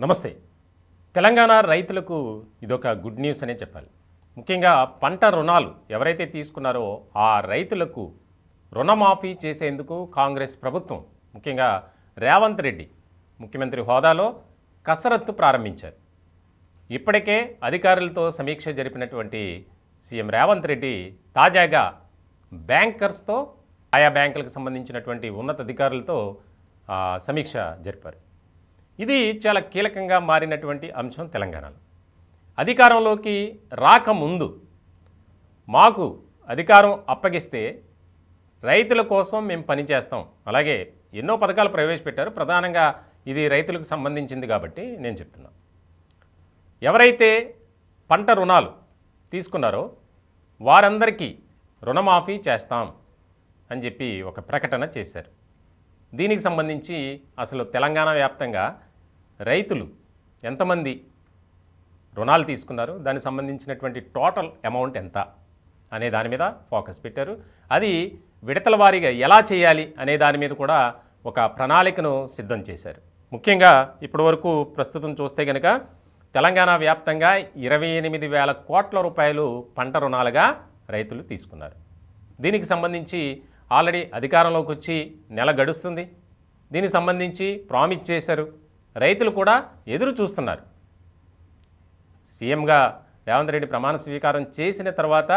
నమస్తే. తెలంగాణ రైతులకు ఇదొక గుడ్ న్యూస్ అనే చెప్పాలి. ముఖ్యంగా పంట రుణాలు ఎవరైతే తీసుకున్నారో ఆ రైతులకు రుణమాఫీ చేసేందుకు కాంగ్రెస్ ప్రభుత్వం ముఖ్యంగా రేవంత్ రెడ్డి ముఖ్యమంత్రి హోదాలో కసరత్తు ప్రారంభించారు. ఇప్పటికే అధికారులతో సమీక్ష జరిపినటువంటి సీఎం రేవంత్ రెడ్డి తాజాగా బ్యాంకర్స్తో ఆయా బ్యాంకులకు సంబంధించినటువంటి ఉన్నతాధికారులతో సమీక్ష జరిపారు. ఇది చాలా కీలకంగా మారినటువంటి అంశం. తెలంగాణలో అధికారంలోకి రాకముందు మాకు అధికారం అప్పగిస్తే రైతుల కోసం మేము పనిచేస్తాం, అలాగే ఎన్నో పథకాలు ప్రవేశపెట్టారు. ప్రధానంగా ఇది రైతులకు సంబంధించింది కాబట్టి నేను చెప్తున్నా. ఎవరైతే పంట రుణాలు తీసుకున్నారో వారందరికీ రుణమాఫీ చేస్తాం అని చెప్పి ఒక ప్రకటన చేశారు. దీనికి సంబంధించి అసలు తెలంగాణ వ్యాప్తంగా రైతులు ఎంతమంది రుణాలు తీసుకున్నారు, దానికి సంబంధించినటువంటి టోటల్ అమౌంట్ ఎంత అనే దాని మీద ఫోకస్ పెట్టారు. అది విడతల వారీగా ఎలా చేయాలి అనే దాని మీద కూడా ఒక ప్రణాళికను సిద్ధం చేశారు. ముఖ్యంగా ఇప్పటివరకు ప్రస్తుతం చూస్తే కనుక తెలంగాణ వ్యాప్తంగా 28,000 కోట్ల రూపాయలు పంట రుణాలుగా రైతులు తీసుకున్నారు. దీనికి సంబంధించి ఆల్రెడీ అధికారంలోకి వచ్చి నెల గడుస్తుంది. దీనికి సంబంధించి ప్రామిస్ చేశారు. రైతులు కూడా ఎదురు చూస్తున్నారు. సీఎంగా రేవంత్ రెడ్డి ప్రమాణ స్వీకారం చేసిన తర్వాత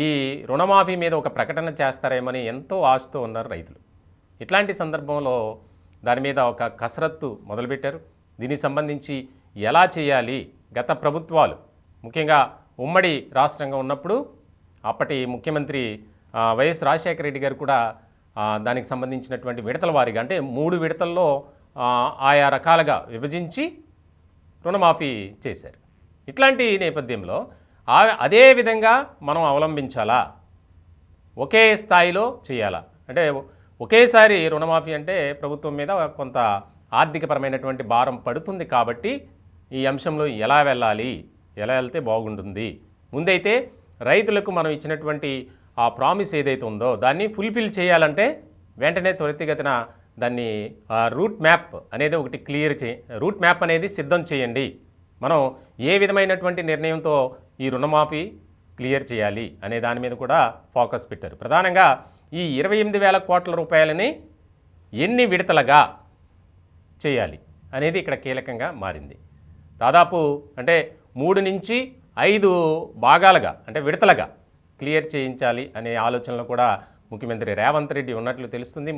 ఈ రుణమాఫీ మీద ఒక ప్రకటన చేస్తారేమని ఎంతో ఆశతో ఉన్నారు రైతులు. ఇట్లాంటి సందర్భంలో దాని మీద ఒక కసరత్తు మొదలుపెట్టారు. దీనికి సంబంధించి ఎలా చేయాలి, గత ప్రభుత్వాలు ముఖ్యంగా ఉమ్మడి రాష్ట్రంగా ఉన్నప్పుడు అప్పటి ముఖ్యమంత్రి వైఎస్ రాజశేఖర రెడ్డి గారు కూడా దానికి సంబంధించినటువంటి విడతల వారీగా అంటే 3 విడతల్లో ఆయా రకాలుగా విభజించి రుణమాఫీ చేశారు. ఇట్లాంటి నేపథ్యంలో అదే విధంగా మనం అవలంబించాలా, ఒకే స్థాయిలో చేయాలా? అంటే ఒకేసారి రుణమాఫీ అంటే ప్రభుత్వం మీద కొంత ఆర్థికపరమైనటువంటి భారం పడుతుంది. కాబట్టి ఈ అంశంలో ఎలా వెళ్ళాలి, ఎలా వెళ్తే బాగుంటుంది, ముందైతే రైతులకు మనం ఇచ్చినటువంటి ఆ ప్రామిస్ ఏదైతే ఉందో దాన్ని ఫుల్ఫిల్ చేయాలంటే వెంటనే త్వరితగతిన దాన్ని రూట్ మ్యాప్ అనేది ఒకటి రూట్ మ్యాప్ అనేది సిద్ధం చేయండి. మనం ఏ విధమైనటువంటి నిర్ణయంతో ఈ రుణమాఫీ క్లియర్ చేయాలి అనే దాని మీద కూడా ఫోకస్ పెట్టారు. ప్రధానంగా ఈ 28,000 కోట్ల రూపాయలని ఎన్ని విడతలుగా చేయాలి అనేది ఇక్కడ కీలకంగా మారింది. దాదాపు అంటే 3 నుంచి 5 భాగాలుగా అంటే విడతలుగా క్లియర్ చేయించాలి అనే ఆలోచనలో కూడా ముఖ్యమంత్రి రేవంత్ రెడ్డి ఉన్నట్లు తెలుస్తుంది.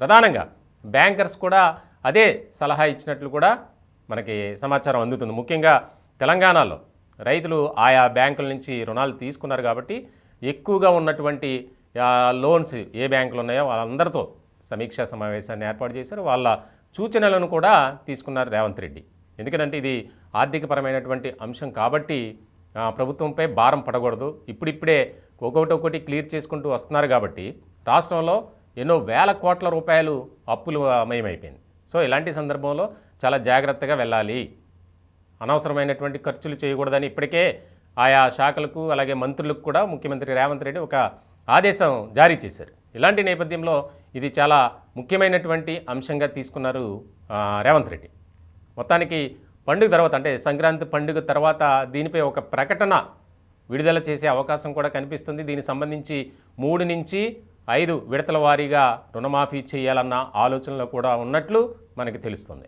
ప్రధానంగా బ్యాంకర్స్ కూడా అదే సలహా ఇచ్చినట్లు కూడా మనకి సమాచారం అందుతుంది. ముఖ్యంగా తెలంగాణలో రైతులు ఆయా బ్యాంకుల నుంచి రుణాలు తీసుకున్నారు కాబట్టి ఎక్కువగా ఉన్నటువంటి లోన్స్ ఏ బ్యాంకులు ఉన్నాయో వాళ్ళందరితో సమీక్షా సమావేశాన్ని ఏర్పాటు చేశారు. వాళ్ళ సూచనలను కూడా తీసుకున్నారు రేవంత్ రెడ్డి. ఎందుకంటే ఇది ఆర్థికపరమైనటువంటి అంశం కాబట్టి ప్రభుత్వంపై భారం పడకూడదు. ఇప్పుడిప్పుడే ఒక్కొక్కటి క్లియర్ చేసుకుంటూ వస్తున్నారు కాబట్టి రాష్ట్రంలో ఎన్నో వేల కోట్ల రూపాయలు అప్పులు మయమైపోయింది. సో ఇలాంటి సందర్భంలో చాలా జాగ్రత్తగా వెళ్ళాలి, అనవసరమైనటువంటి ఖర్చులు చేయకూడదని ఇప్పటికే ఆయా శాఖలకు అలాగే మంత్రులకు కూడా ముఖ్యమంత్రి రేవంత్ రెడ్డి ఒక ఆదేశం జారీ చేశారు. ఇలాంటి నేపథ్యంలో ఇది చాలా ముఖ్యమైనటువంటి అంశంగా తీసుకున్నారు రేవంత్ రెడ్డి. మొత్తానికి పండుగ తర్వాత అంటే సంక్రాంతి పండుగ తర్వాత దీనిపై ఒక ప్రకటన విడుదల చేసే అవకాశం కూడా కనిపిస్తుంది. దీనికి సంబంధించి 3 నుంచి 5 విడతల వారీగా రుణమాఫీ చేయాలన్న ఆలోచనలో కూడా ఉన్నట్లు మనకి తెలుస్తుంది.